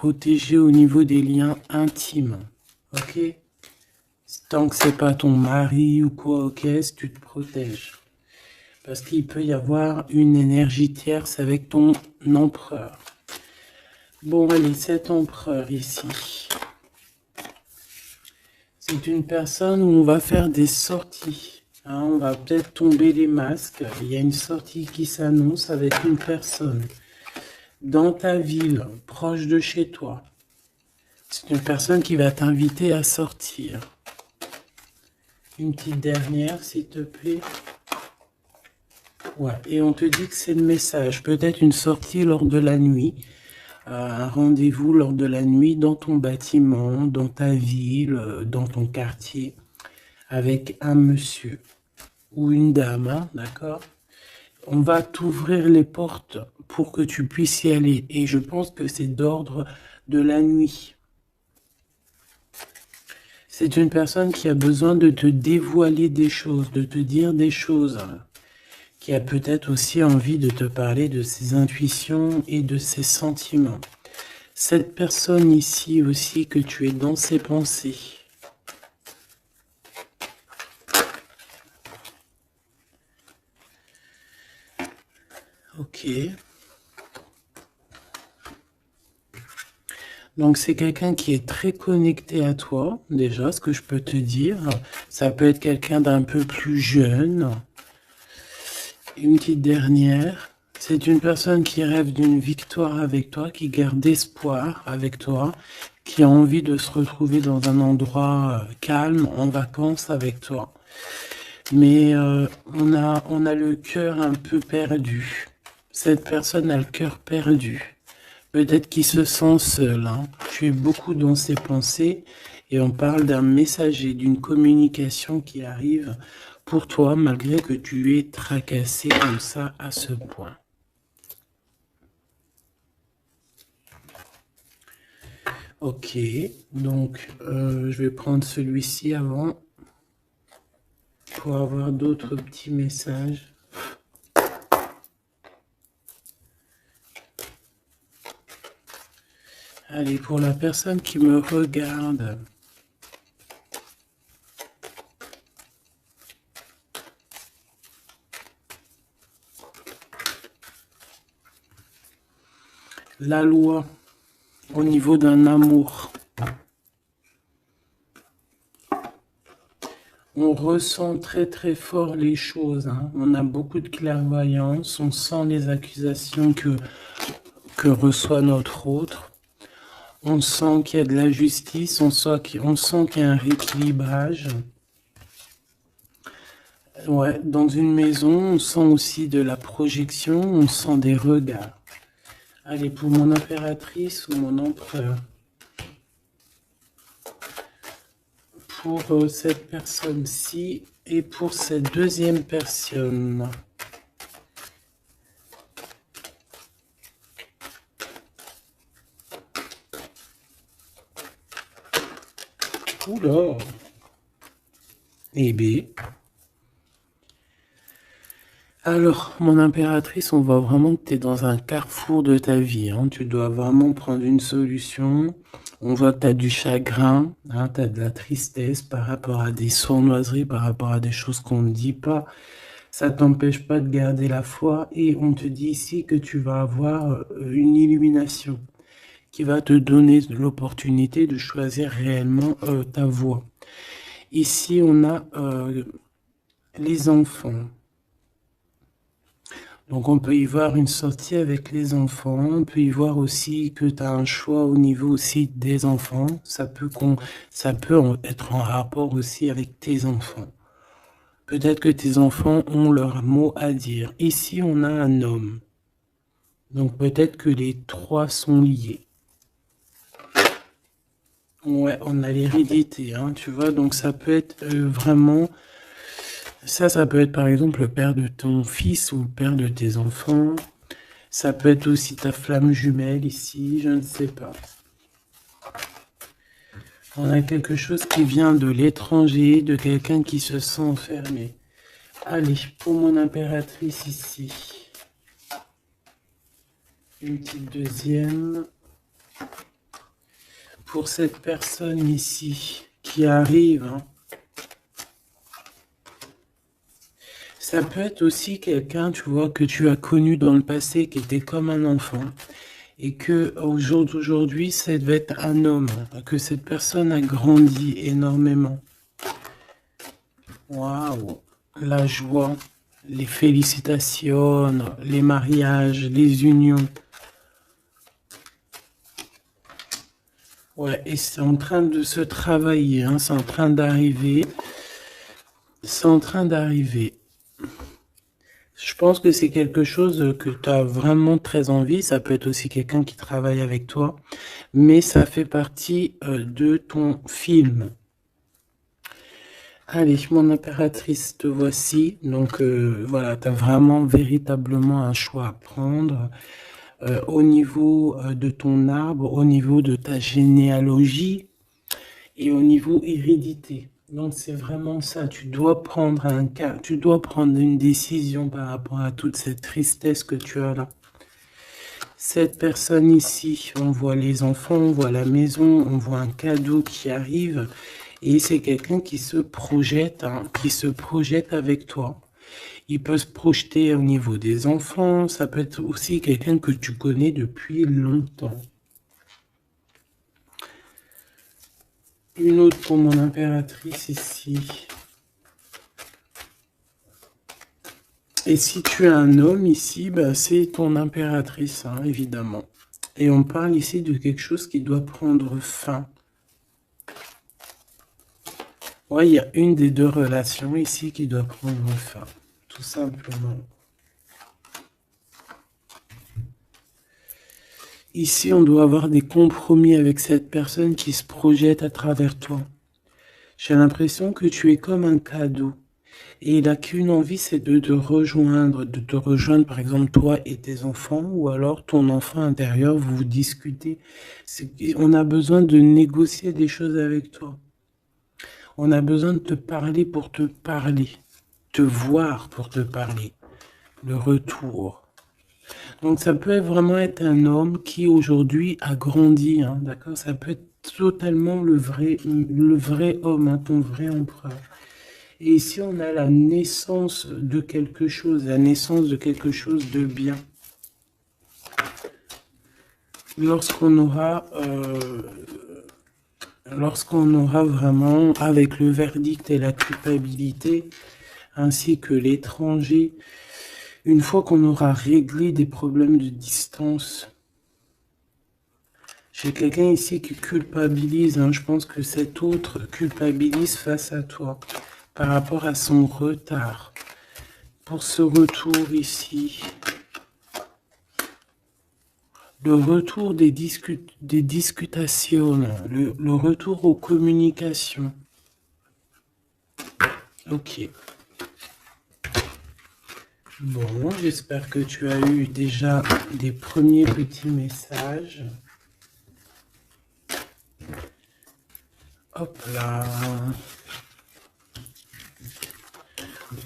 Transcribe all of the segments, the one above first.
protéger au niveau des liens intimes. Ok? Tant que c'est pas ton mari ou quoi, ok, tu te protèges. Parce qu'il peut y avoir une énergie tierce avec ton empereur. Bon, allez, cet empereur ici. C'est une personne où on va faire des sorties. Hein, on va peut-être tomber les masques. Il y a une sortie qui s'annonce avec une personne dans ta ville, proche de chez toi. C'est une personne qui va t'inviter à sortir. Une petite dernière, s'il te plaît. Ouais, et on te dit que c'est le message. Peut-être une sortie lors de la nuit. Un rendez-vous lors de la nuit dans ton bâtiment, dans ta ville, dans ton quartier, avec un monsieur ou une dame, hein, d'accord? On va t'ouvrir les portes pour que tu puisses y aller. Et je pense que c'est d'ordre de la nuit. C'est une personne qui a besoin de te dévoiler des choses, de te dire des choses, qui a peut-être aussi envie de te parler de ses intuitions et de ses sentiments. Cette personne ici aussi, que tu es dans ses pensées. Ok. Donc c'est quelqu'un qui est très connecté à toi, déjà, ce que je peux te dire. Ça peut être quelqu'un d'un peu plus jeune. Une petite dernière. C'est une personne qui rêve d'une victoire avec toi, qui garde espoir avec toi, qui a envie de se retrouver dans un endroit calme, en vacances avec toi. Mais on a le cœur un peu perdu. Cette personne a le cœur perdu. Peut-être qu'il se sent seul. Hein. Tu es beaucoup dans ses pensées et on parle d'un messager, d'une communication qui arrive pour toi malgré que tu es tracassé comme ça à ce point. Ok, donc je vais prendre celui-ci avant pour avoir d'autres petits messages. Allez, pour la personne qui me regarde, la loi au niveau d'un amour. On ressent très très fort les choses. Hein. On a beaucoup de clairvoyance. On sent les accusations que reçoit notre autre. On sent qu'il y a de la justice. On sent qu'il y a un rééquilibrage. Ouais, dans une maison, on sent aussi de la projection. On sent des regards. Allez, pour mon impératrice ou mon empereur. Pour cette personne-ci et pour cette deuxième personne. Oula. Eh bien. Alors, mon impératrice, on voit vraiment que tu es dans un carrefour de ta vie. Hein. Tu dois vraiment prendre une solution. On voit que tu as du chagrin, hein, tu as de la tristesse par rapport à des sournoiseries, par rapport à des choses qu'on ne dit pas. Ça t'empêche pas de garder la foi et on te dit ici que tu vas avoir une illumination qui va te donner l'opportunité de choisir réellement ta voie. Ici, on a les enfants. Donc on peut y voir une sortie avec les enfants, on peut y voir aussi que tu as un choix au niveau aussi des enfants, ça peut être en rapport aussi avec tes enfants. Peut-être que tes enfants ont leur mot à dire. Ici on a un homme, donc peut-être que les trois sont liés. Ouais, on a l'hérédité, hein, tu vois, donc ça peut être vraiment... Ça peut être par exemple le père de ton fils ou le père de tes enfants. Ça peut être aussi ta flamme jumelle ici, je ne sais pas. On a quelque chose qui vient de l'étranger, de quelqu'un qui se sent enfermé. Allez, pour mon impératrice ici. Une petite deuxième. pour cette personne ici qui arrive, hein, ça peut être aussi quelqu'un, tu vois, que tu as connu dans le passé, qui était comme un enfant, et que au jour d'aujourd'hui, ça devait être un homme, que cette personne a grandi énormément. Waouh, la joie, les félicitations, les mariages, les unions. Ouais, et c'est en train de se travailler, hein, c'est en train d'arriver. C'est en train d'arriver. Je pense que c'est quelque chose que tu as vraiment très envie. Ça peut être aussi quelqu'un qui travaille avec toi, mais ça fait partie de ton film. Allez, mon impératrice, te voici. Donc voilà, tu as vraiment véritablement un choix à prendre au niveau de ton arbre, au niveau de ta généalogie et au niveau hérédité. Donc c'est vraiment ça, tu dois prendre un cas, tu dois prendre une décision par rapport à toute cette tristesse que tu as là. Cette personne ici, on voit les enfants, on voit la maison, on voit un cadeau qui arrive et c'est quelqu'un qui se projette, hein, qui se projette avec toi. Il peut se projeter au niveau des enfants, ça peut être aussi quelqu'un que tu connais depuis longtemps. Une autre pour mon impératrice ici. Et si tu as un homme ici, bah, c'est ton impératrice, hein, évidemment. Et on parle ici de quelque chose qui doit prendre fin. Ouais, il y a une des deux relations ici qui doit prendre fin, tout simplement. Ici, on doit avoir des compromis avec cette personne qui se projette à travers toi. J'ai l'impression que tu es comme un cadeau. Et il n'a qu'une envie, c'est de te rejoindre par exemple toi et tes enfants, ou alors ton enfant intérieur, vous discutez. On a besoin de négocier des choses avec toi. On a besoin de te parler pour te parler, te voir pour te parler, le retour. Donc ça peut vraiment être un homme qui aujourd'hui a grandi, hein, d'accord? Ça peut être totalement le vrai homme, hein, ton vrai empereur. Et ici, on a la naissance de quelque chose, la naissance de quelque chose de bien. Lorsqu'on aura vraiment, avec le verdict et la culpabilité, ainsi que l'étranger, une fois qu'on aura réglé des problèmes de distance, j'ai quelqu'un ici qui culpabilise, hein, je pense que cet autre culpabilise face à toi, par rapport à son retard. Pour ce retour ici, le retour des discutations, le retour aux communications. Ok. Bon, j'espère que tu as eu déjà des premiers petits messages. Hop là.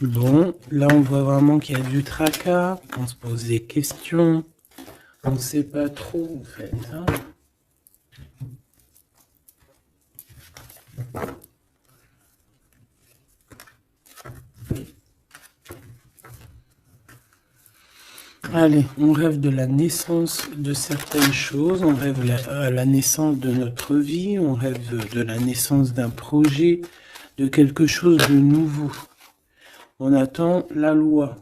Bon, là on voit vraiment qu'il y a du tracas, on se pose des questions, on ne sait pas trop en fait. Hein. Allez, on rêve de la naissance de certaines choses, on rêve la naissance de notre vie, on rêve de la naissance d'un projet, de quelque chose de nouveau. On attend la loi.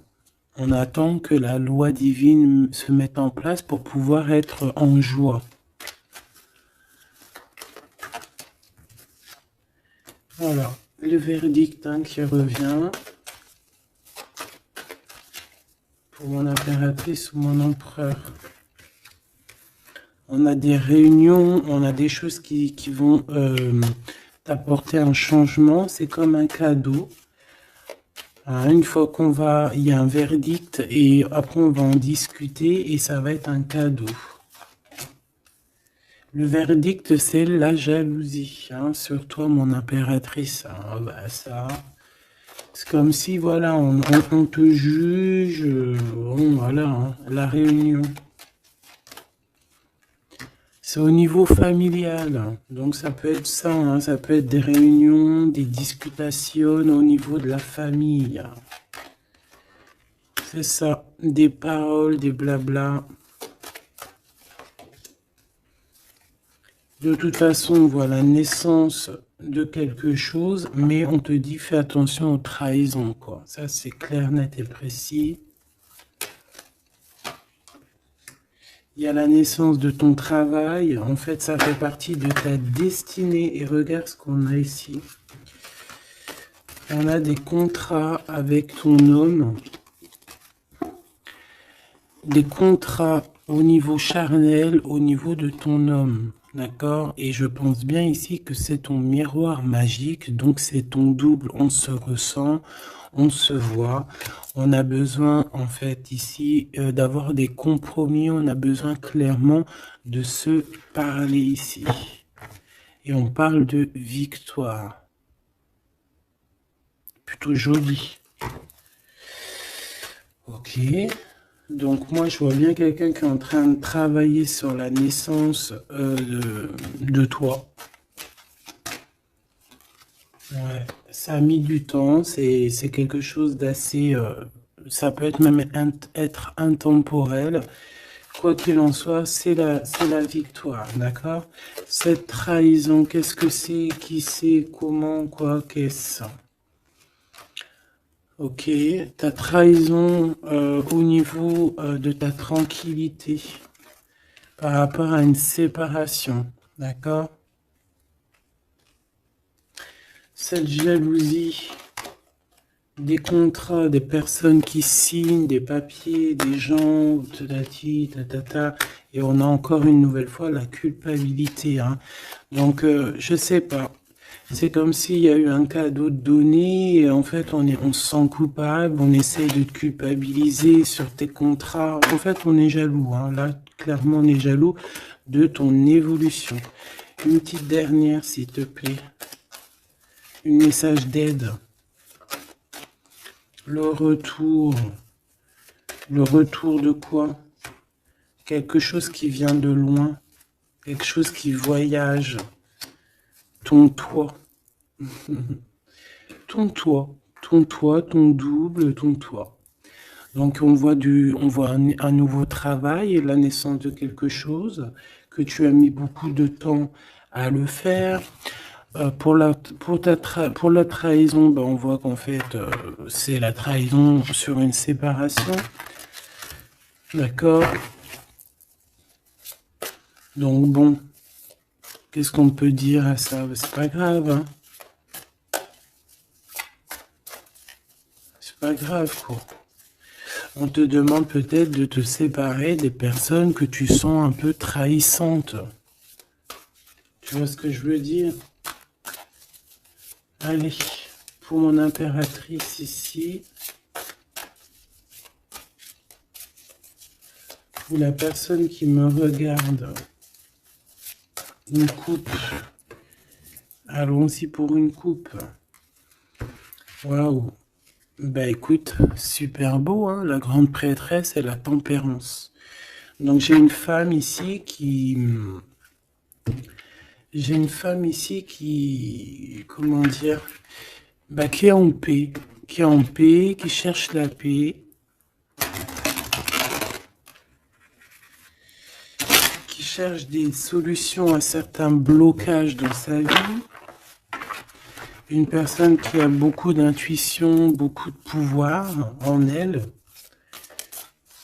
On attend que la loi divine se mette en place pour pouvoir être en joie. Voilà, le verdict hein, qui revient pour mon impératrice ou mon empereur. On a des réunions, on a des choses qui vont t'apporter un changement. C'est comme un cadeau. Une fois il y a un verdict et après on va en discuter et ça va être un cadeau. Le verdict, c'est la jalousie, hein, sur toi, mon impératrice. Hein, bah ça, c'est comme si, voilà, on te juge, bon, voilà, hein, la réunion. C'est au niveau familial. Donc ça peut être ça, hein, ça peut être des réunions, des discutations au niveau de la famille. C'est ça, des paroles, des blabla. De toute façon, on voit la naissance de quelque chose, mais on te dit fais attention aux trahisons, quoi. Ça, c'est clair, net et précis. Il y a la naissance de ton travail. En fait, ça fait partie de ta destinée. Et regarde ce qu'on a ici. On a des contrats avec ton homme. Des contrats au niveau charnel, au niveau de ton homme. D'accord? Et je pense bien ici que c'est ton miroir magique, donc c'est ton double. On se ressent, on se voit. On a besoin, en fait, ici, d'avoir des compromis. On a besoin clairement de se parler ici. Et on parle de victoire. Plutôt joli. Ok. Donc moi, je vois bien quelqu'un qui est en train de travailler sur la naissance de toi. Ouais, ça a mis du temps, c'est quelque chose d'assez... ça peut être même être intemporel. Quoi qu'il en soit, c'est la victoire, d'accord? Cette trahison, qu'est-ce que c'est? Qui c'est? Comment? Quoi? Qu'est-ce? Ok, ta trahison au niveau de ta tranquillité par rapport à une séparation, d'accord? Cette jalousie, des contrats, des personnes qui signent, des papiers, des gens, tatati, tatata, et on a encore une nouvelle fois la culpabilité, hein. Donc, je sais pas. C'est comme s'il y a eu un cadeau donné et en fait on se sent coupable, on essaye de te culpabiliser sur tes contrats. En fait on est jaloux, hein. Là clairement on est jaloux de ton évolution. Une petite dernière s'il te plaît. Un message d'aide. Le retour. Le retour de quoi? Quelque chose qui vient de loin. Quelque chose qui voyage. Ton toit. Ton toit, ton double, ton toit. Donc on voit un nouveau travail et la naissance de quelque chose que tu as mis beaucoup de temps à le faire. Pour la trahison, ben, on voit qu'en fait c'est la trahison sur une séparation. D'accord? Donc bon, qu'est-ce qu'on peut dire à ça? C'est pas grave, hein? C'est pas grave, quoi. On te demande peut-être de te séparer des personnes que tu sens un peu trahissantes. Tu vois ce que je veux dire? Allez, pour mon impératrice ici, ou la personne qui me regarde, une coupe. Allons-y pour une coupe. Waouh. Bah écoute, super beau, hein, la grande prêtresse et la tempérance. Donc j'ai une femme ici qui... J'ai une femme ici qui... Comment dire? Bah qui est en paix. Qui est en paix, qui cherche la paix. Qui cherche des solutions à certains blocages dans sa vie. Une personne qui a beaucoup d'intuition, beaucoup de pouvoir en elle.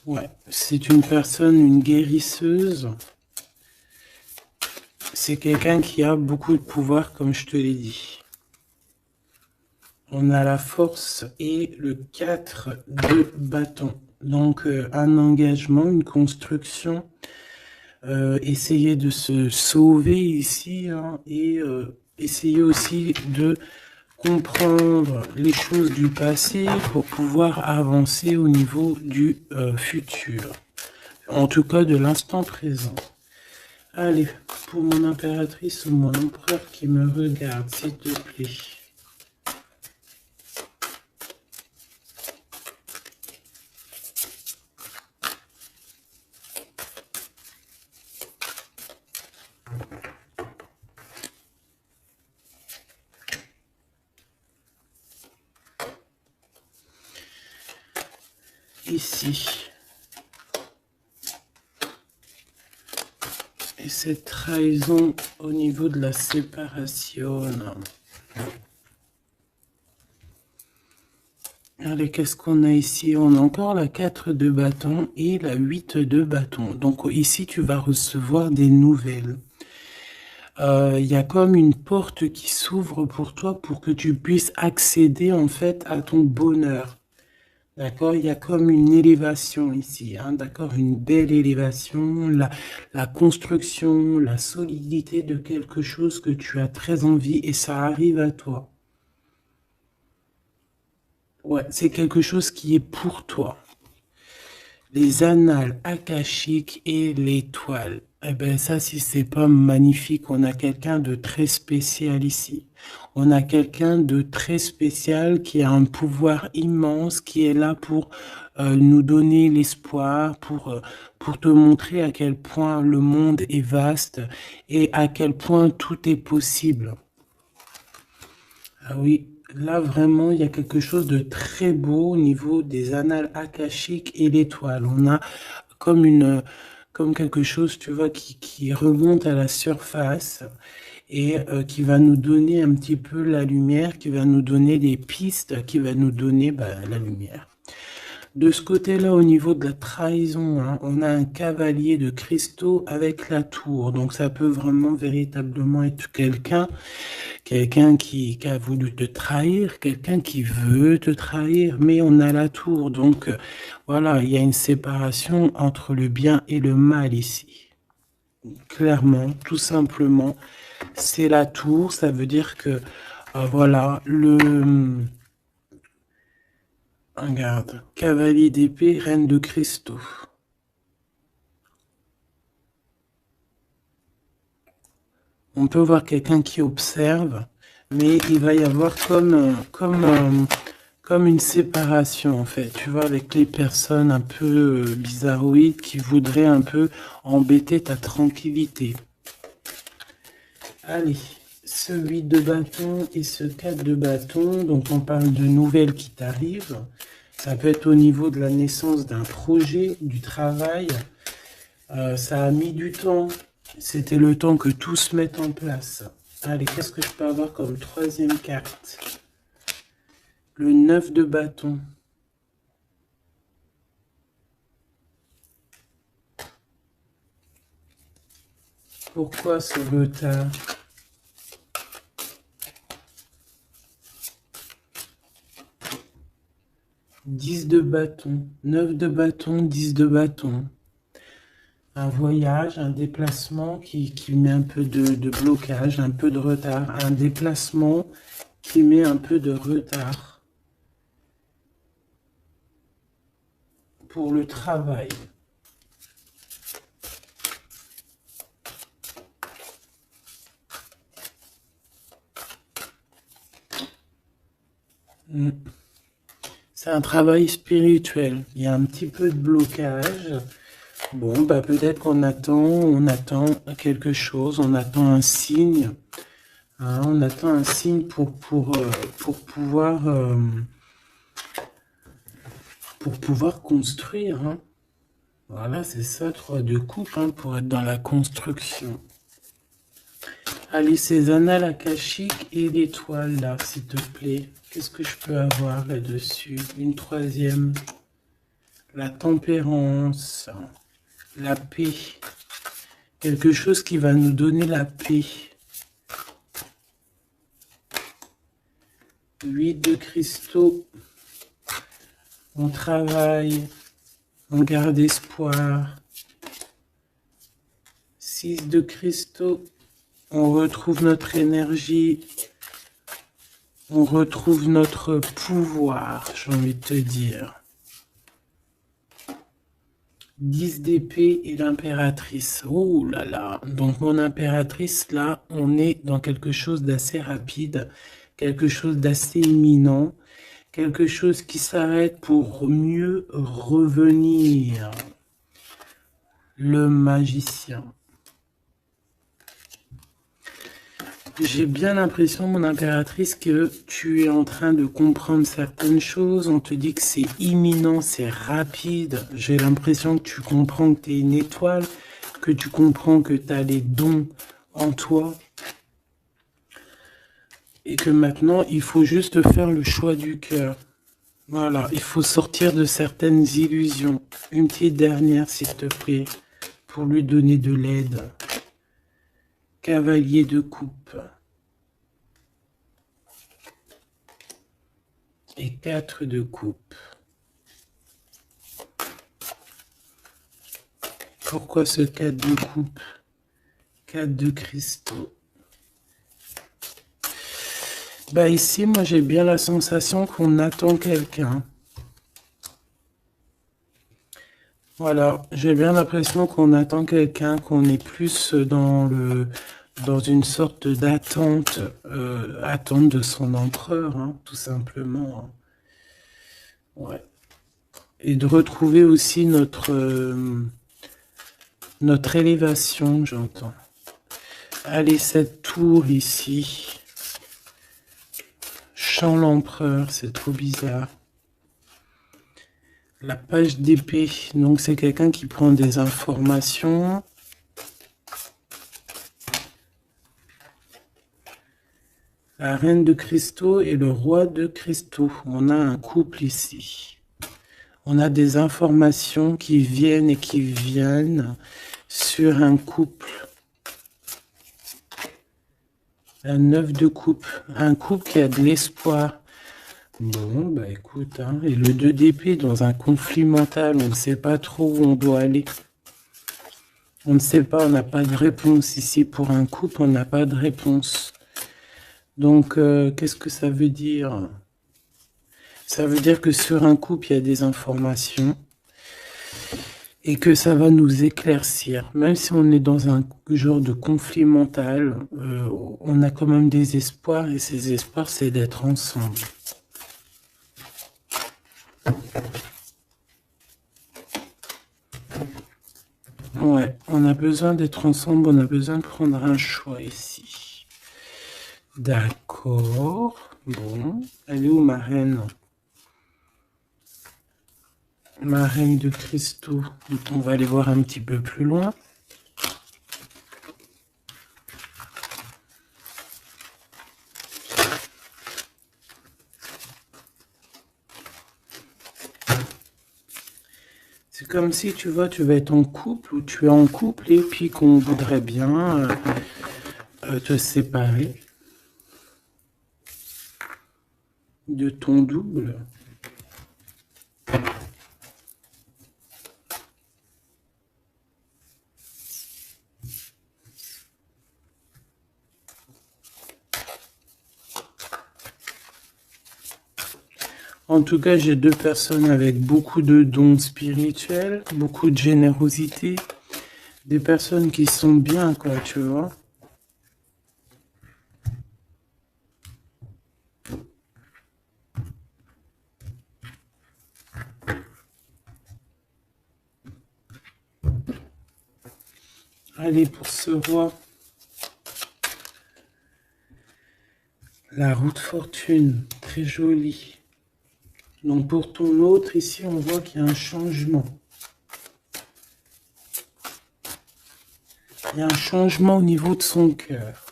Ouais, c'est une personne, une guérisseuse. C'est quelqu'un qui a beaucoup de pouvoir, comme je te l'ai dit. On a la force et le 4 de bâton. Donc, un engagement, une construction. Essayer de se sauver ici, hein, et essayer aussi de comprendre les choses du passé pour pouvoir avancer au niveau du futur. En tout cas, de l'instant présent. Allez, pour mon impératrice ou mon empereur qui me regarde, s'il te plaît. ici. Et cette trahison au niveau de la séparation. Allez, qu'est-ce qu'on a ici? On a encore la 4 de bâton et la 8 de bâton. Donc ici, tu vas recevoir des nouvelles. Il y a comme une porte qui s'ouvre pour toi pour que tu puisses accéder en fait à ton bonheur. D'accord? Il y a comme une élévation ici, hein, d'accord? Une belle élévation, la construction, la solidité de quelque chose que tu as très envie et ça arrive à toi. Ouais, c'est quelque chose qui est pour toi. Les annales akashiques et l'étoile. Eh ben ça, si c'est pas magnifique, on a quelqu'un de très spécial ici. On a quelqu'un de très spécial qui a un pouvoir immense, qui est là pour nous donner l'espoir, pour te montrer à quel point le monde est vaste et à quel point tout est possible. Ah oui, là vraiment, il y a quelque chose de très beau au niveau des annales akashiques et l'étoile. On a comme quelque chose, tu vois, qui remonte à la surface et qui va nous donner un petit peu la lumière, qui va nous donner des pistes, qui va nous donner la lumière. De ce côté-là, au niveau de la trahison, hein, on a un cavalier de cristaux avec la tour. Donc ça peut vraiment véritablement être quelqu'un qui a voulu te trahir, quelqu'un qui veut te trahir, mais on a la tour. Donc voilà, il y a une séparation entre le bien et le mal ici. Clairement, tout simplement, c'est la tour. Ça veut dire que voilà, regarde, cavalier d'épée, reine de cristaux. On peut voir quelqu'un qui observe, mais il va y avoir comme une séparation en fait, tu vois, avec les personnes un peu bizarroïdes qui voudraient un peu embêter ta tranquillité. Allez, ce 8 de bâton et ce 4 de bâton, donc on parle de nouvelles qui t'arrivent. Ça peut être au niveau de la naissance d'un projet, du travail. Ça a mis du temps. C'était le temps que tout se mette en place. Allez, qu'est-ce que je peux avoir comme troisième carte? Le 9 de bâton. Pourquoi ce retard? 10 de bâton, 9 de bâton, 10 de bâton. Un voyage, un déplacement qui met un peu de blocage, un peu de retard. Un déplacement qui met un peu de retard pour le travail. C'est un travail spirituel. Il y a un petit peu de blocage. Bon, bah peut-être qu'on attend quelque chose, on attend un signe. Hein, on attend un signe pour pouvoir construire. Hein. Voilà, c'est ça, 3 de coupe, hein, pour être dans la construction. Allez, ces annales akashiques et l'étoile, là, s'il te plaît. Qu'est-ce que je peux avoir là-dessus? Une troisième. La tempérance. La paix. Quelque chose qui va nous donner la paix. 8 de cristaux. On travaille. On garde espoir. 6 de cristaux. On retrouve notre énergie. On retrouve notre pouvoir, j'ai envie de te dire. 10 d'épée et l'impératrice. Oh là là. Donc mon impératrice, là, on est dans quelque chose d'assez rapide, quelque chose d'assez imminent, quelque chose qui s'arrête pour mieux revenir. Le magicien. J'ai bien l'impression, mon impératrice, que tu es en train de comprendre certaines choses. On te dit que c'est imminent, c'est rapide. J'ai l'impression que tu comprends que tu es une étoile, que tu comprends que tu as les dons en toi. Et que maintenant, il faut juste faire le choix du cœur. Voilà, il faut sortir de certaines illusions. Une petite dernière, s'il te plaît, pour lui donner de l'aide. Cavalier de coupe. Et 4 de coupe. Pourquoi ce 4 de coupe? 4 de cristaux. Bah ici, moi j'ai bien la sensation qu'on attend quelqu'un. Voilà, j'ai bien l'impression qu'on attend quelqu'un, qu'on est plus dans une sorte d'attente, attente de son empereur, hein, tout simplement. Ouais. Et de retrouver aussi notre élévation, j'entends. Allez, cette tour ici. Chant l'empereur, c'est trop bizarre. La page d'épée, donc c'est quelqu'un qui prend des informations. La reine de cristaux et le roi de cristaux. On a un couple ici. On a des informations qui viennent et qui viennent sur un couple. La 9 de coupe. Un couple qui a de l'espoir. Bon, bah écoute, hein, et le 2 d'épée dans un conflit mental, on ne sait pas trop où on doit aller. On ne sait pas, on n'a pas de réponse ici. Pour un couple, on n'a pas de réponse. Donc, qu'est-ce que ça veut dire? Ça veut dire que sur un couple, il y a des informations et que ça va nous éclaircir. Même si on est dans un genre de conflit mental, on a quand même des espoirs et ces espoirs, c'est d'être ensemble. Ouais, on a besoin d'être ensemble, on a besoin de prendre un choix ici. D'accord. Bon, elle est où ma reine? Ma reine de cristaux. On va aller voir un petit peu plus loin. C'est comme si, tu vois, tu vas être en couple ou tu es en couple et puis qu'on voudrait bien te séparer de ton double. En tout cas, j'ai deux personnes avec beaucoup de dons spirituels, beaucoup de générosité, des personnes qui sont bien, quoi, tu vois. Allez, pour ce roi, la roue de fortune, très jolie. Donc pour ton autre, ici, on voit qu'il y a un changement. Il y a un changement au niveau de son cœur.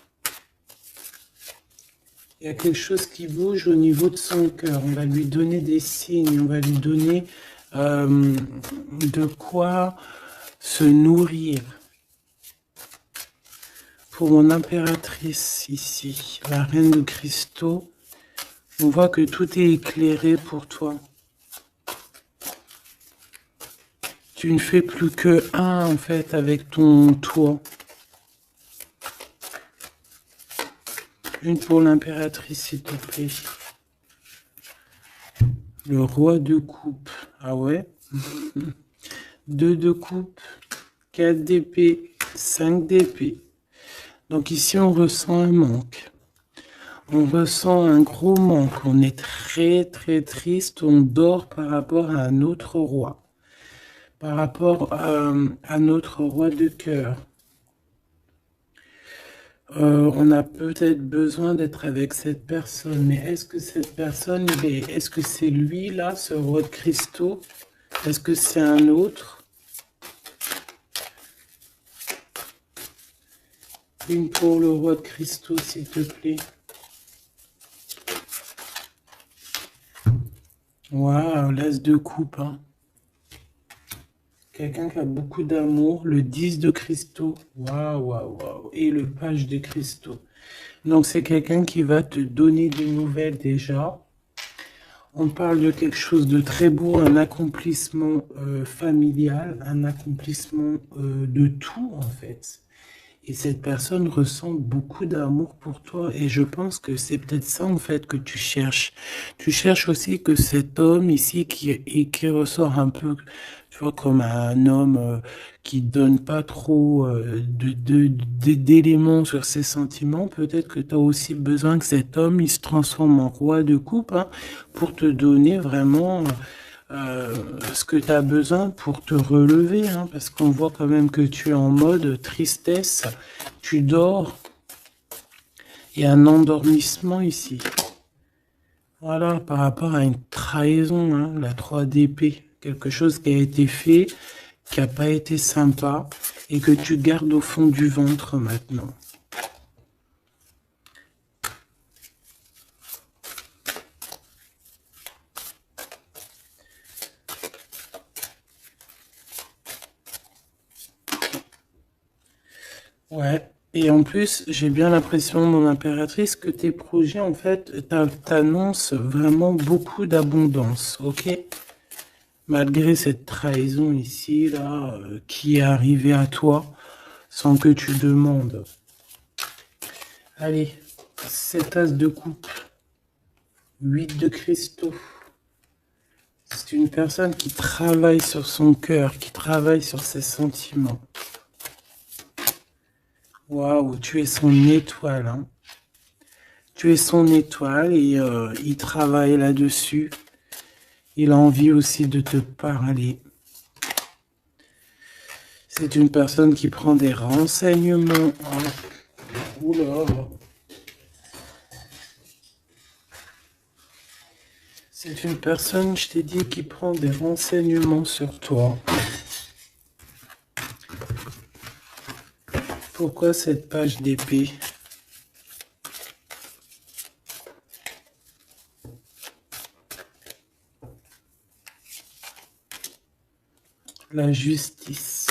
Il y a quelque chose qui bouge au niveau de son cœur. On va lui donner des signes, on va lui donner de quoi se nourrir. Pour mon impératrice ici, la reine de cristaux, on voit que tout est éclairé pour toi. Tu ne fais plus que un, en fait, avec ton toit. Une pour l'impératrice, s'il te plaît. Le roi de coupe. Ah ouais? 2 de coupe, 4 d'épée, 5 d'épée. Donc ici, on ressent un manque. On ressent un gros manque. On est très, très triste. On dort par rapport à un autre roi. Par rapport à notre roi de cœur. On a peut-être besoin d'être avec cette personne, mais est-ce que cette personne, est-ce que c'est lui là, ce roi de cristaux? Est-ce que c'est un autre? Une pour le roi de cristaux, s'il te plaît. Waouh, l'as de coupe, hein. Quelqu'un qui a beaucoup d'amour, le 10 de cristaux. Waouh, waouh, waouh. Et le page de cristaux. Donc c'est quelqu'un qui va te donner des nouvelles déjà. On parle de quelque chose de très beau, un accomplissement familial, un accomplissement de tout en fait. Et cette personne ressent beaucoup d'amour pour toi. Et je pense que c'est peut-être ça, en fait, que tu cherches. Tu cherches aussi que cet homme ici qui ressort un peu, tu vois, comme un homme qui donne pas trop d'éléments sur ses sentiments. Peut-être que tu as aussi besoin que cet homme, il se transforme en roi de coupe, hein, pour te donner vraiment ce que tu as besoin pour te relever, hein, parce qu'on voit quand même que tu es en mode tristesse, tu dors, il y a un endormissement ici. Voilà, par rapport à une trahison, hein, la 3 d'épée, quelque chose qui a été fait, qui n'a pas été sympa, et que tu gardes au fond du ventre maintenant. Ouais. Et en plus, j'ai bien l'impression, mon impératrice, que tes projets, en fait, t'annoncent vraiment beaucoup d'abondance, ok? Malgré cette trahison ici, là, qui est arrivée à toi, sans que tu demandes. Allez, 7 as de coupe, 8 de cristaux. C'est une personne qui travaille sur son cœur, qui travaille sur ses sentiments. Waouh, tu es son étoile, hein. Tu es son étoile et il travaille là-dessus. Il a envie aussi de te parler. C'est une personne qui prend des renseignements. Oh. Oula. C'est une personne, je t'ai dit, qui prend des renseignements sur toi. Pourquoi cette page d'épée? La justice.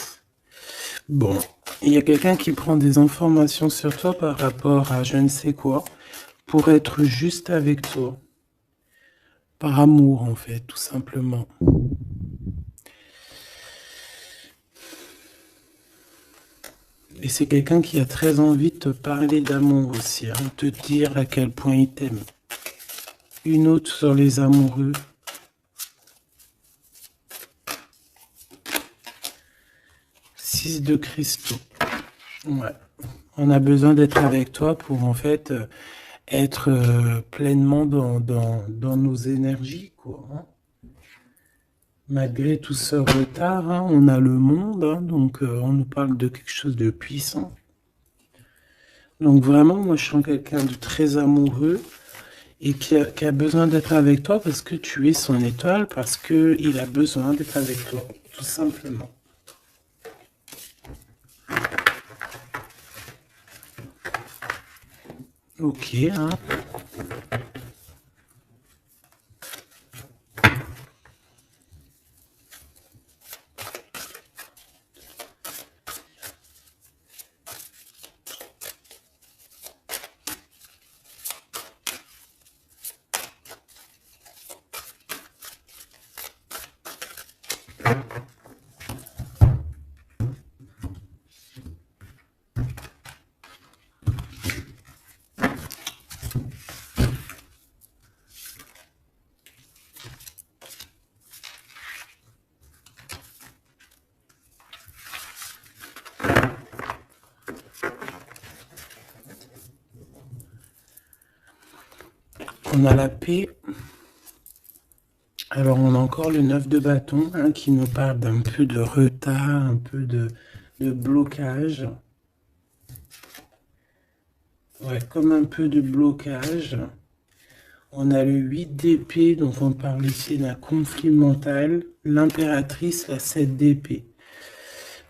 Bon, il y a quelqu'un qui prend des informations sur toi par rapport à je ne sais quoi pour être juste avec toi. Par amour, en fait, tout simplement. Et c'est quelqu'un qui a très envie de te parler d'amour aussi, hein, te dire à quel point il t'aime. Une autre sur les amoureux. Six de cristaux. Ouais. On a besoin d'être avec toi pour en fait être pleinement dans nos énergies, quoi, hein. Malgré tout ce retard, hein, on a le monde, hein, donc on nous parle de quelque chose de puissant. Donc vraiment, moi je sens quelqu'un de très amoureux et qui a besoin d'être avec toi parce que tu es son étoile, parce qu'il a besoin d'être avec toi, tout simplement. Ok, hein. On a la paix. Alors on a encore le 9 de bâton, hein, qui nous parle d'un peu de retard, un peu de blocage. Ouais, comme un peu de blocage. On a le 8 d'épée, donc on parle ici d'un conflit mental. L'impératrice, la 7 d'épée.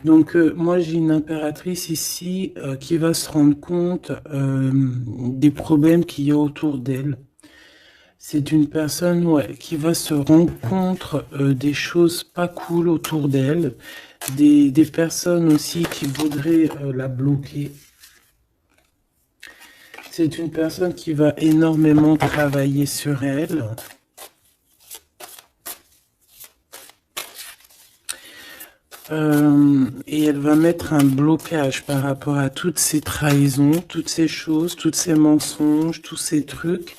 Donc moi j'ai une impératrice ici qui va se rendre compte des problèmes qu'il y a autour d'elle. C'est une personne qui va se rendre compte des choses pas cool autour d'elle, des personnes aussi qui voudraient la bloquer. C'est une personne qui va énormément travailler sur elle. Et elle va mettre un blocage par rapport à toutes ces trahisons, toutes ces choses, tous ces mensonges, tous ces trucs.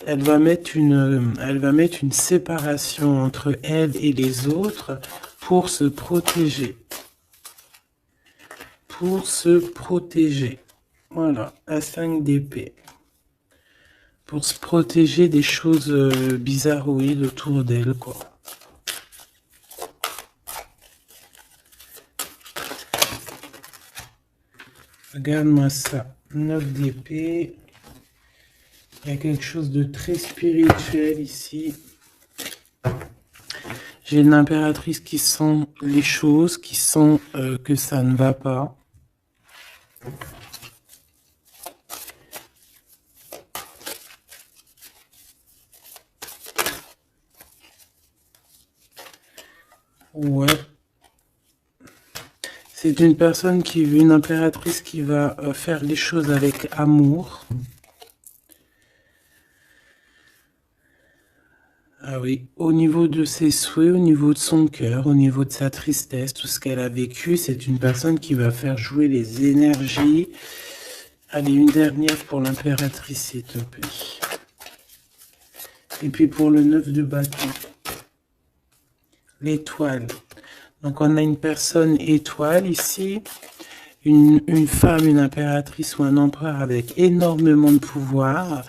Elle va mettre une séparation entre elle et les autres pour se protéger. Pour se protéger. Voilà, la 5 d'épée. Pour se protéger des choses bizarroïdes autour d'elle, quoi. Regarde-moi ça. 9 d'épée. Il y a quelque chose de très spirituel ici. J'ai une impératrice qui sent les choses, qui sent que ça ne va pas. Ouais. C'est une personne une impératrice qui va faire les choses avec amour. Ah oui, au niveau de ses souhaits, au niveau de son cœur, au niveau de sa tristesse, tout ce qu'elle a vécu, c'est une personne qui va faire jouer les énergies. Allez, une dernière pour l'impératrice, s'il te plaît. Et puis pour le 9 de bâton, l'étoile. Donc on a une personne étoile ici, une femme, une impératrice ou un empereur avec énormément de pouvoir,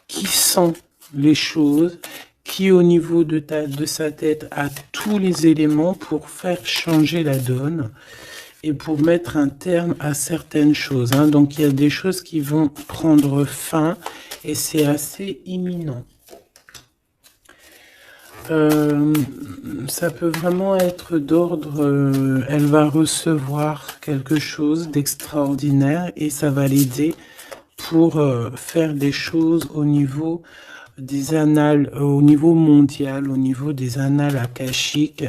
qui sent les choses, qui au niveau de sa tête a tous les éléments pour faire changer la donne et pour mettre un terme à certaines choses. Hein. Donc il y a des choses qui vont prendre fin et c'est assez imminent. Ça peut vraiment être d'ordre, elle va recevoir quelque chose d'extraordinaire et ça va l'aider pour faire des choses au niveau des annales, au niveau mondial, au niveau des annales akashiques.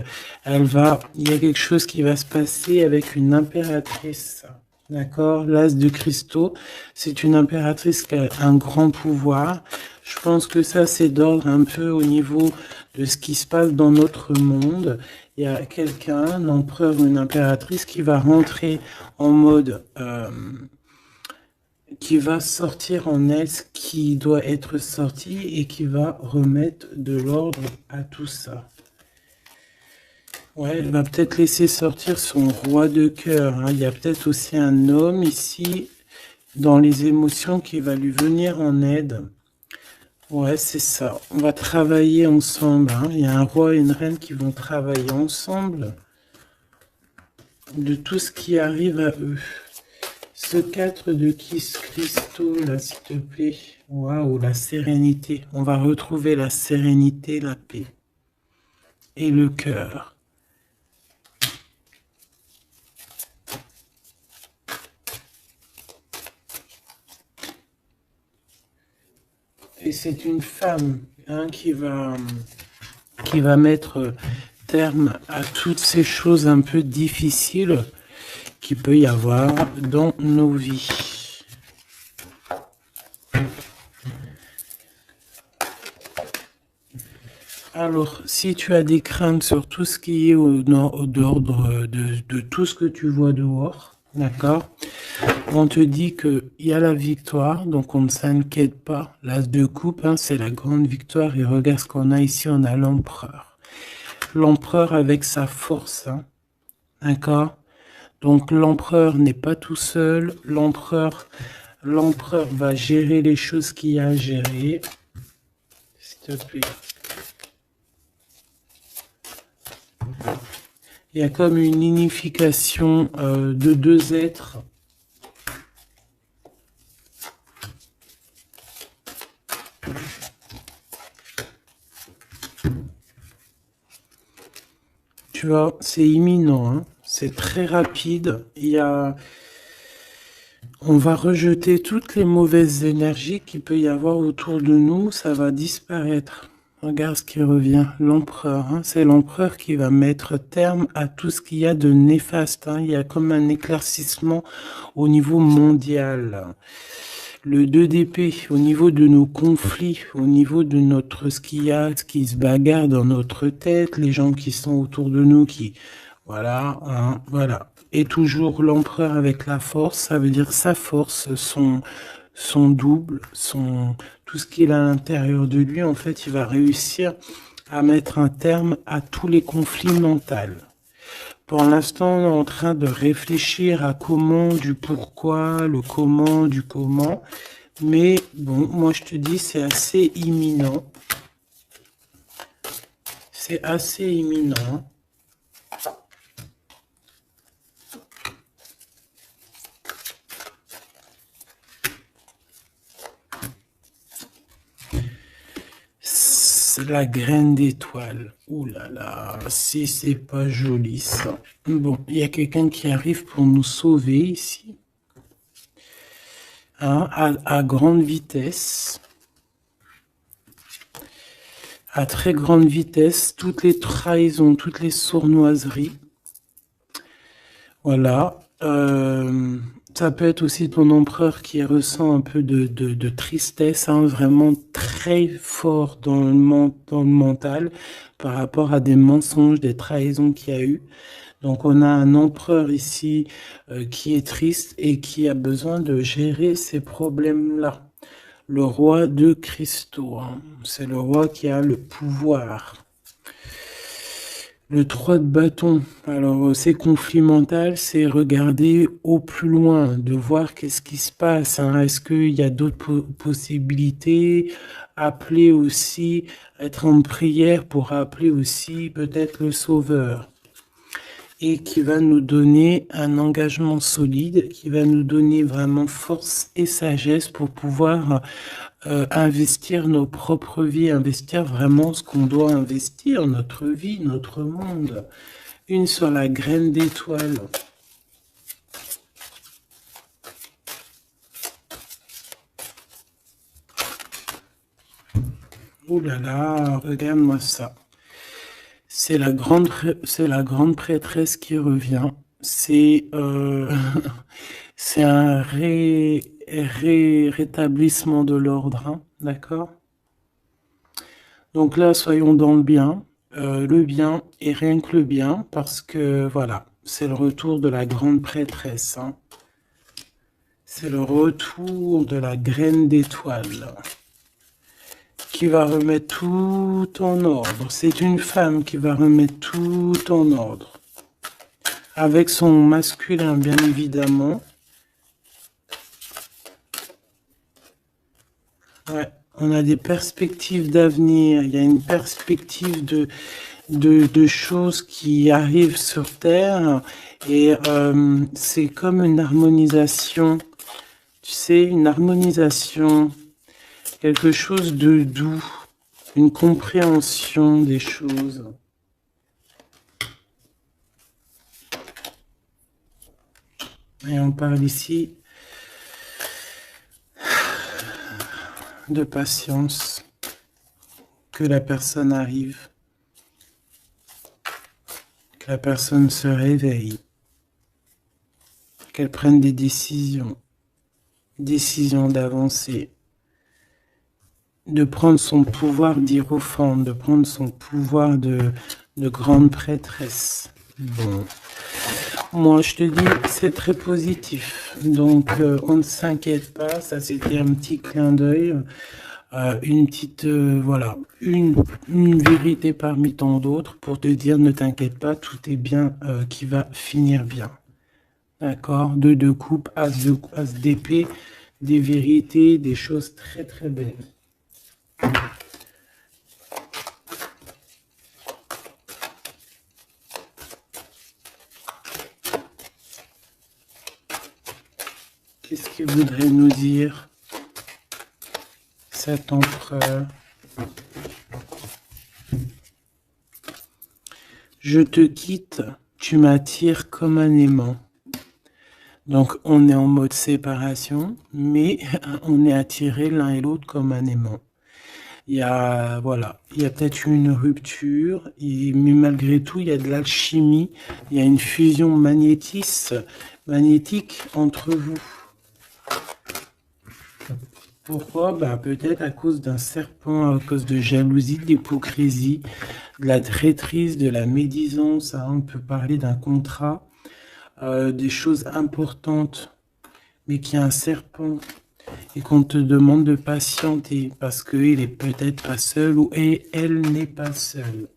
Il y a quelque chose qui va se passer avec une impératrice. D'accord, l'as de cristaux, c'est une impératrice qui a un grand pouvoir. Je pense que ça, c'est d'ordre un peu au niveau de ce qui se passe dans notre monde. Il y a quelqu'un, un empereur ou une impératrice qui va rentrer en mode... qui va sortir en elle ce qui doit être sorti et qui va remettre de l'ordre à tout ça. Ouais, elle va peut-être laisser sortir son roi de cœur. Hein. Il y a peut-être aussi un homme ici dans les émotions qui va lui venir en aide. Ouais, c'est ça. On va travailler ensemble. Hein. Il y a un roi et une reine qui vont travailler ensemble de tout ce qui arrive à eux. Ce 4 de cristaux, là, s'il te plaît. Waouh, la sérénité. On va retrouver la sérénité, la paix. Et le cœur. Et c'est une femme hein, qui va mettre terme à toutes ces choses un peu difficiles qu'il peut y avoir dans nos vies. Alors, si tu as des craintes sur tout ce qui est d'ordre de tout ce que tu vois dehors, d'accord, on te dit qu'il y a la victoire, donc on ne s'inquiète pas. L'as de coupe, hein, c'est la grande victoire. Et regarde ce qu'on a ici, on a l'empereur. L'empereur avec sa force, hein, d'accord. Donc l'empereur n'est pas tout seul. L'empereur va gérer les choses qu'il y a à gérer. S'il te plaît. Il y a comme une unification de deux êtres. Tu vois, c'est imminent, hein. C'est très rapide. On va rejeter toutes les mauvaises énergies qu'il peut y avoir autour de nous. Ça va disparaître. Regarde ce qui revient. L'empereur, hein. C'est l'empereur qui va mettre terme à tout ce qu'il y a de néfaste, hein. Il y a comme un éclaircissement au niveau mondial. Le 2 d'épée, au niveau de nos conflits, au niveau de ce qu'il y a, ce qui se bagarre dans notre tête, les gens qui sont autour de nous, voilà, hein, voilà. Et toujours l'empereur avec la force, ça veut dire sa force, son double, tout ce qu'il a à l'intérieur de lui, en fait, il va réussir à mettre un terme à tous les conflits mentaux. Pour l'instant, on est en train de réfléchir à comment, du pourquoi, le comment, du comment. Mais bon, moi je te dis, c'est assez imminent. C'est assez imminent. C'est la graine d'étoile. Ouh là là, si c'est pas joli ça. Bon, il y a quelqu'un qui arrive pour nous sauver ici. Hein, à grande vitesse. À très grande vitesse, toutes les trahisons, toutes les sournoiseries. Voilà. Ça peut être aussi ton empereur qui ressent un peu de tristesse, hein, vraiment très fort dans le mental par rapport à des mensonges, des trahisons qu'il y a eu. Donc on a un empereur ici qui est triste et qui a besoin de gérer ces problèmes-là. Le roi de cristaux, hein, c'est le roi qui a le pouvoir. Le 3 de bâton, alors c'est conflit mental, c'est regarder au plus loin, de voir qu'est-ce qui se passe, hein. Est-ce qu'il y a d'autres possibilités, appeler aussi, être en prière pour appeler aussi peut-être le sauveur. Et qui va nous donner un engagement solide, qui va nous donner vraiment force et sagesse pour pouvoir investir nos propres vies, investir vraiment ce qu'on doit investir, notre vie, notre monde. Une sur la graine d'étoile. Ouh là là, regarde-moi ça. C'est la grande prêtresse qui revient. C'est c'est un rétablissement de l'ordre, hein, d'accord? Donc là, soyons dans le bien et rien que le bien, parce que voilà, c'est le retour de la grande prêtresse, hein. C'est le retour de la graine d'étoile qui va remettre tout en ordre. C'est une femme qui va remettre tout en ordre. Avec son masculin, bien évidemment. Ouais, on a des perspectives d'avenir. Il y a une perspective de choses qui arrivent sur Terre. Et c'est comme une harmonisation. Tu sais, une harmonisation. Quelque chose de doux. Une compréhension des choses. Et on parle ici de patience, que la personne arrive, que la personne se réveille, qu'elle prenne des décisions d'avancer, de prendre son pouvoir d'hiérophante, de prendre son pouvoir de grande prêtresse. Bon. Moi, je te dis, c'est très positif. Donc, on ne s'inquiète pas. Ça, c'était un petit clin d'œil. Une petite, voilà, une vérité parmi tant d'autres pour te dire, ne t'inquiète pas, tout est bien qui va finir bien. D'accord? Deux de coupe, as d'épée, des vérités, des choses très très belles. Qu'est-ce qu'il voudrait nous dire cet empereur. Je te quitte, tu m'attires comme un aimant. Donc, on est en mode séparation, mais on est attirés l'un et l'autre comme un aimant. Il y a, voilà, il y a peut-être une rupture, mais malgré tout, il y a de l'alchimie, il y a une fusion magnétique entre vous. Pourquoi? Ben, peut-être à cause d'un serpent, à cause de jalousie, d'hypocrisie, de la traîtrise, de la médisance. Hein. On peut parler d'un contrat, des choses importantes, mais qu'il y a un serpent et qu'on te demande de patienter parce qu'il est peut-être pas seul ou elle n'est pas seule.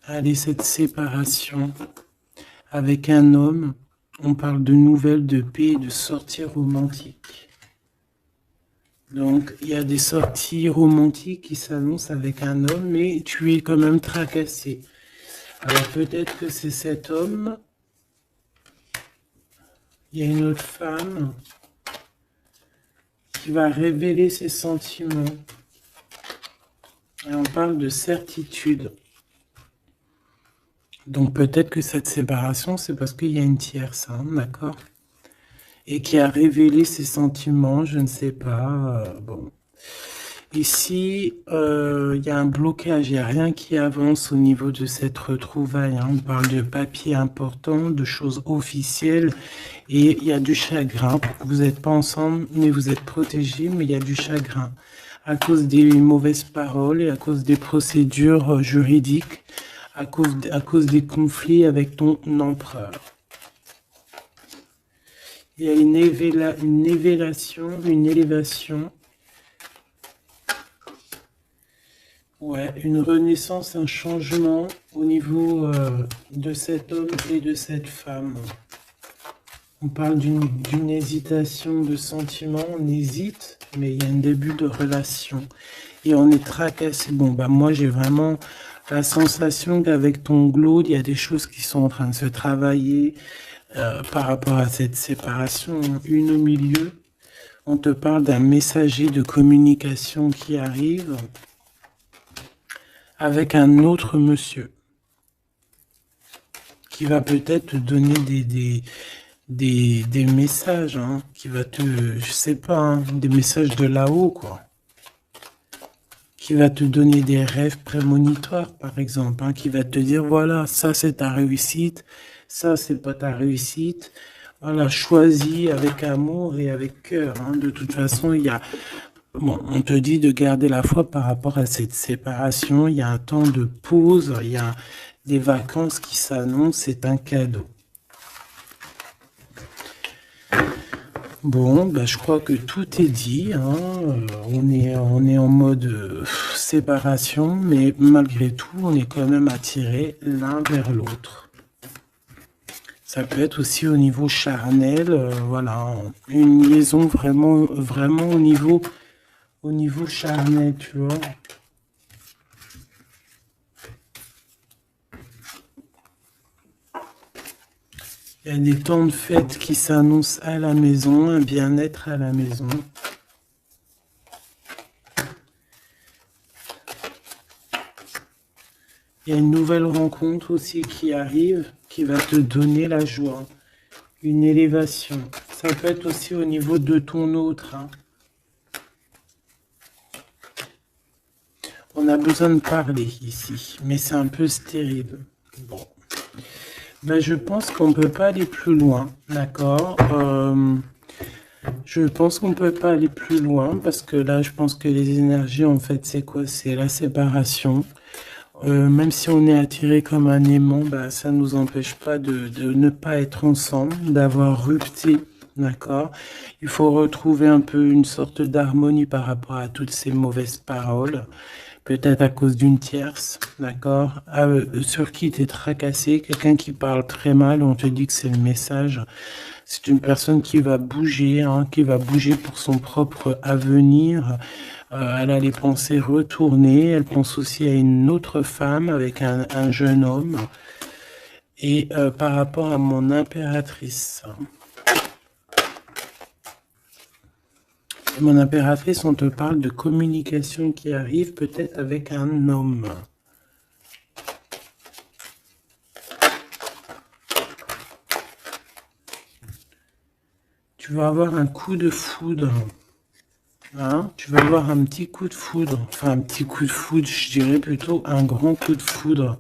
Allez, cette séparation avec un homme, on parle de nouvelles, de paix, de sorties romantiques. Donc, il y a des sorties romantiques qui s'annoncent avec un homme, mais tu es quand même tracassé. Alors, peut-être que c'est cet homme. Il y a une autre femme qui va révéler ses sentiments. Et on parle de certitude. Donc, peut-être que cette séparation, c'est parce qu'il y a une tierce, hein, d'accord? Et qui a révélé ses sentiments, je ne sais pas. Bon. Ici, il y a un blocage, il n'y a rien qui avance au niveau de cette retrouvaille. Hein. On parle de papiers importants, de choses officielles, et il y a du chagrin. Vous n'êtes pas ensemble, mais vous êtes protégés, mais il y a du chagrin. À cause des mauvaises paroles et à cause des procédures juridiques, à cause des conflits avec ton empereur. Il y a une élévation. Ouais, une renaissance, un changement au niveau de cet homme et de cette femme. On parle d'une hésitation de sentiment, on hésite, mais il y a un début de relation. Et on est tracassé. Bon, bah moi j'ai vraiment la sensation qu'avec ton glaude, il y a des choses qui sont en train de se travailler. Par rapport à cette séparation, une au milieu, on te parle d'un messager de communication qui arrive avec un autre monsieur qui va peut-être te donner des messages, hein, qui va te, je sais pas, hein, des messages de là-haut, quoi. Qui va te donner des rêves prémonitoires, par exemple, hein, qui va te dire, voilà, ça c'est ta réussite, ça c'est pas ta réussite. Voilà, choisis avec amour et avec cœur. Hein. De toute façon, il y a, bon, on te dit de garder la foi par rapport à cette séparation. Il y a un temps de pause, il y a des vacances qui s'annoncent, c'est un cadeau. Bon, bah, je crois que tout est dit. Hein. On est en mode séparation, mais malgré tout, on est quand même attirés l'un vers l'autre. Ça peut être aussi au niveau charnel, voilà, une liaison vraiment au niveau charnel, tu vois. Il y a des temps de fête qui s'annoncent à la maison, un bien-être à la maison. Il y a une nouvelle rencontre aussi qui arrive, qui va te donner la joie, une élévation. Ça peut être aussi au niveau de ton autre. Hein. On a besoin de parler ici, mais c'est un peu stérile. Bon. Ben, je pense qu'on ne peut pas aller plus loin, d'accord? Je pense qu'on ne peut pas aller plus loin parce que là, je pense que les énergies, en fait, c'est quoi? C'est la séparation. Même si on est attiré comme un aimant, bah, ça ne nous empêche pas de ne pas être ensemble, d'avoir rupté, d'accord? Il faut retrouver un peu une sorte d'harmonie par rapport à toutes ces mauvaises paroles, peut-être à cause d'une tierce, d'accord? Sur qui tu es tracassé, quelqu'un qui parle très mal, on te dit que c'est le message. C'est une personne qui va bouger, hein, qui va bouger pour son propre avenir, Elle a les pensées retournées. Elle pense aussi à une autre femme avec un jeune homme. Et par rapport à mon impératrice. Mon impératrice, on te parle de communication qui arrive peut-être avec un homme. Tu vas avoir un coup de foudre. Hein, tu vas avoir un petit coup de foudre. Enfin, un petit coup de foudre, je dirais plutôt un grand coup de foudre.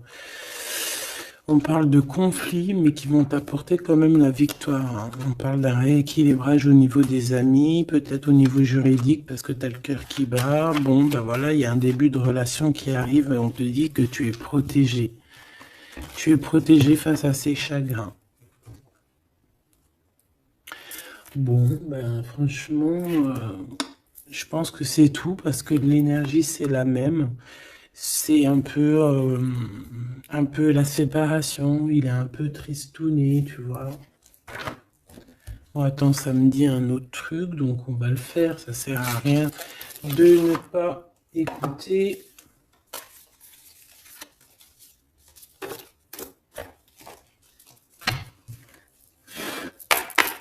On parle de conflits, mais qui vont t'apporter quand même la victoire. Hein. On parle d'un rééquilibrage au niveau des amis, peut-être au niveau juridique, parce que tu as le cœur qui bat. Bon, ben voilà, il y a un début de relation qui arrive et on te dit que tu es protégé. Tu es protégé face à ces chagrins. Bon, ben franchement, je pense que c'est tout, parce que l'énergie, c'est la même. C'est un peu la séparation. Il est un peu tristouné, tu vois. Bon, attends, ça me dit un autre truc, donc on va le faire. Ça sert à rien de ne pas écouter.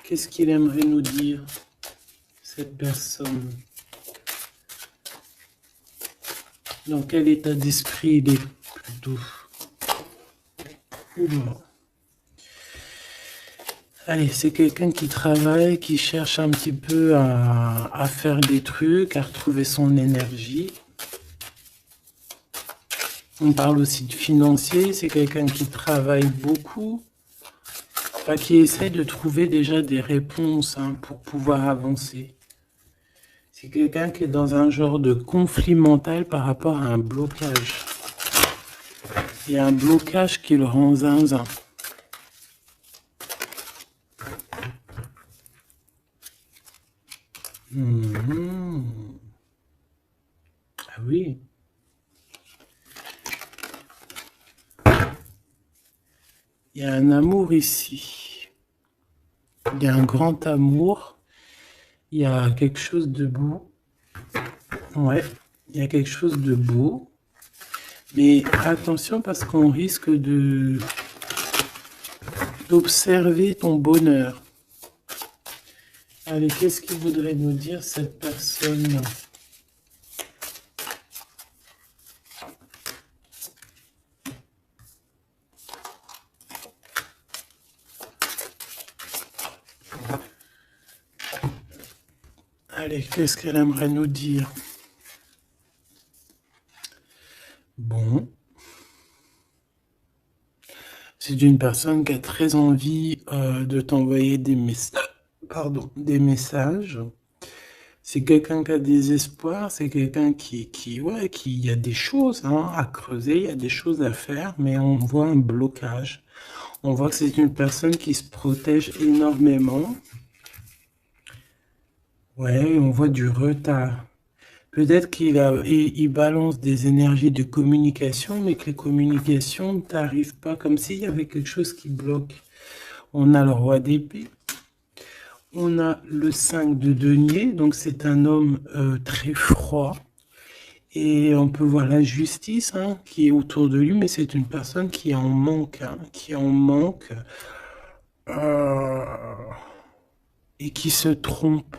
Qu'est-ce qu'il aimerait nous dire, cette personne? Dans quel état d'esprit il est plutôt? Oula. Allez, c'est quelqu'un qui travaille, qui cherche un petit peu à faire des trucs, à retrouver son énergie. On parle aussi de financier, c'est quelqu'un qui travaille beaucoup, enfin, qui essaie de trouver déjà des réponses pour pouvoir avancer. C'est quelqu'un qui est dans un genre de conflit mental par rapport à un blocage. Il y a un blocage qui le rend zinzin. Ah oui. Il y a un amour ici. Il y a un grand amour. Il y a quelque chose de beau. Ouais, il y a quelque chose de beau. Mais attention parce qu'on risque d'observer ton bonheur. Allez, qu'est-ce qu'il voudrait nous dire cette personne ? Allez, qu'est-ce qu'elle aimerait nous dire? Bon. C'est une personne qui a très envie de t'envoyer des messages. Pardon, des messages. C'est quelqu'un qui a des espoirs, c'est quelqu'un qui y a des choses à creuser, il y a des choses à faire, mais on voit un blocage. On voit que c'est une personne qui se protège énormément. Ouais, on voit du retard. Peut-être qu'il balance des énergies de communication, mais que les communications ne t'arrivent pas, comme s'il y avait quelque chose qui bloque. On a le roi d'épée. On a le 5 de denier, donc c'est un homme très froid. Et on peut voir la justice qui est autour de lui, mais c'est une personne qui en manque, et qui se trompe.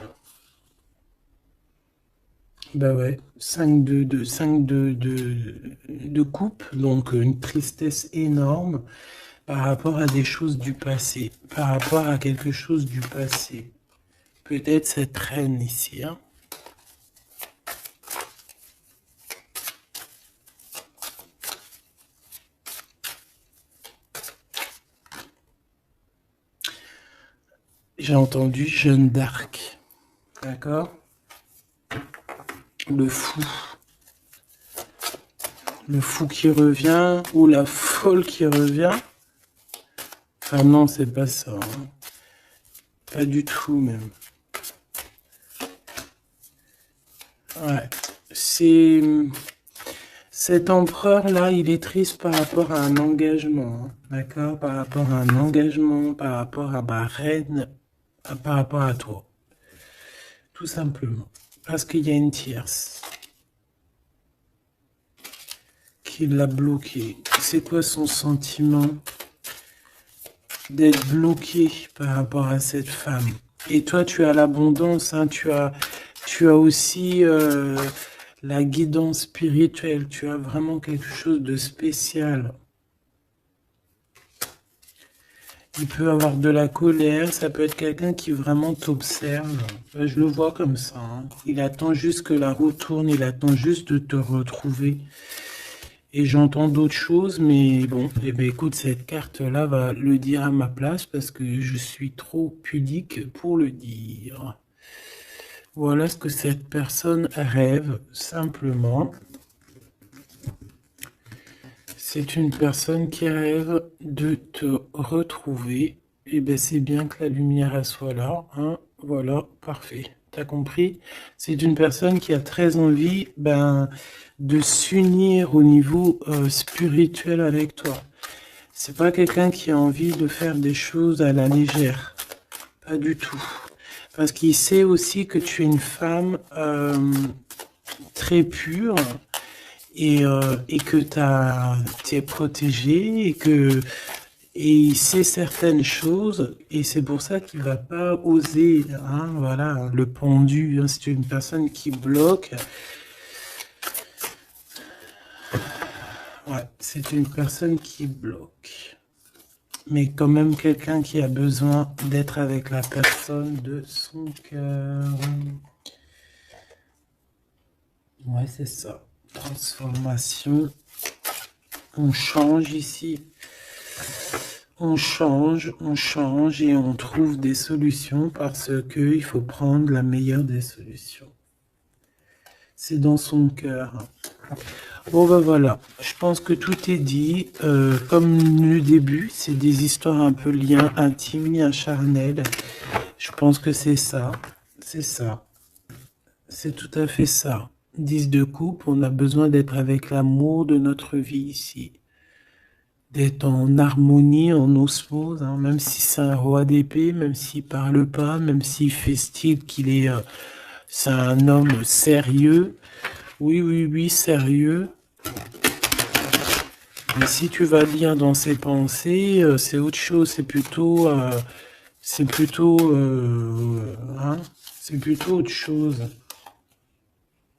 Bah ouais, 5 de coupe, donc une tristesse énorme par rapport à des choses du passé, par rapport à quelque chose du passé. Peut-être cette reine ici, J'ai entendu Jeanne d'Arc, d'accord? Le fou. Le fou qui revient, ou la folle qui revient. Ah non, c'est pas ça. Pas du tout, même. Ouais. C'est... Cet empereur-là, il est triste par rapport à un engagement. D'accord? Par rapport à un engagement, par rapport à ma reine, par rapport à toi. Tout simplement. Parce qu'il y a une tierce. qui l'a bloqué? C'est quoi son sentiment d'être bloqué par rapport à cette femme? Et toi, tu as l'abondance, hein, tu as aussi la guidance spirituelle, tu as vraiment quelque chose de spécial. Il peut avoir de la colère, ça peut être quelqu'un qui vraiment t'observe. Je le vois comme ça, hein. Il attend juste que la roue tourne, il attend juste de te retrouver. Et j'entends d'autres choses, mais bon, eh bien, écoute, cette carte-là va le dire à ma place parce que je suis trop pudique pour le dire. Voilà ce que cette personne rêve, simplement. C'est une personne qui rêve de te retrouver. Et bien, c'est bien que la lumière elle soit là, hein. Voilà, parfait. T'as compris? C'est une personne qui a très envie de s'unir au niveau spirituel avec toi. C'est pas quelqu'un qui a envie de faire des choses à la légère. Pas du tout. Parce qu'il sait aussi que tu es une femme très pure et que tu es protégée et il sait certaines choses et c'est pour ça qu'il va pas oser, hein, voilà, le pendu, hein, c'est une personne qui bloque. Ouais, c'est une personne qui bloque. Mais quand même quelqu'un qui a besoin d'être avec la personne de son cœur. Ouais, c'est ça. Transformation. On change ici. On change et on trouve des solutions parce que il faut prendre la meilleure des solutions. C'est dans son cœur. Bon ben voilà, je pense que tout est dit. Comme le début, c'est des histoires un peu liens intimes, liens charnels. Je pense que c'est ça. C'est ça. C'est tout à fait ça. 10 de coupe, on a besoin d'être avec l'amour de notre vie ici. D'être en harmonie, en osmose, hein, même si c'est un roi d'épée, même s'il parle pas, même s'il fait style qu'il est... c'est un homme sérieux. Oui, oui, oui, sérieux. Mais si tu vas lire dans ses pensées, c'est autre chose, c'est plutôt... hein, c'est plutôt autre chose.